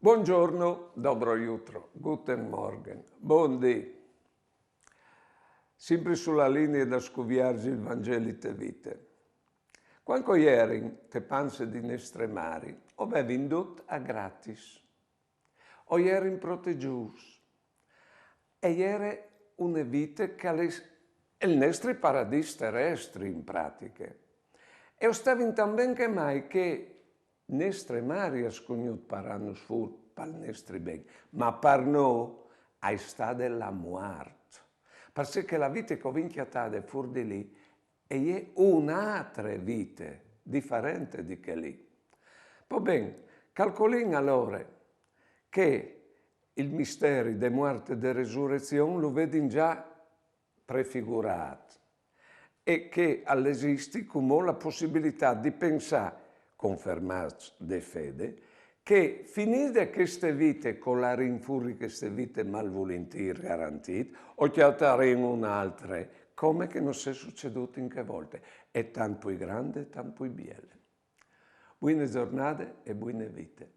Buongiorno, dobro jutro, guten Morgen, buondì. Sempre sulla linea da scoviarci il Vangelite vite. Quando ieri te panze di nestremari, ove vindut a gratis. O ieri in proteggius. E ieri una vite che è il nostro paradiso terrestre in pratica. E ostavin tamben che mai che nestre mari ascugnut paranus fur pal nestri ben, ma par no ai sta della muart. Perché la vita covinchiatade fur di lì e è un'altra vita differente di che lì. Poi ben, calcolin allora che il mistero de morte e de resurrezione lo vedin già prefigurato e che all'esisti come la possibilità di pensare, confermati de fede, che finite queste vite con la rinfurri queste vite malvolentir garantite, o chiatarin un'altra, come che non sia succeduto in che volte. È tanto grande, tanto biele. Buone giornate e buone vite.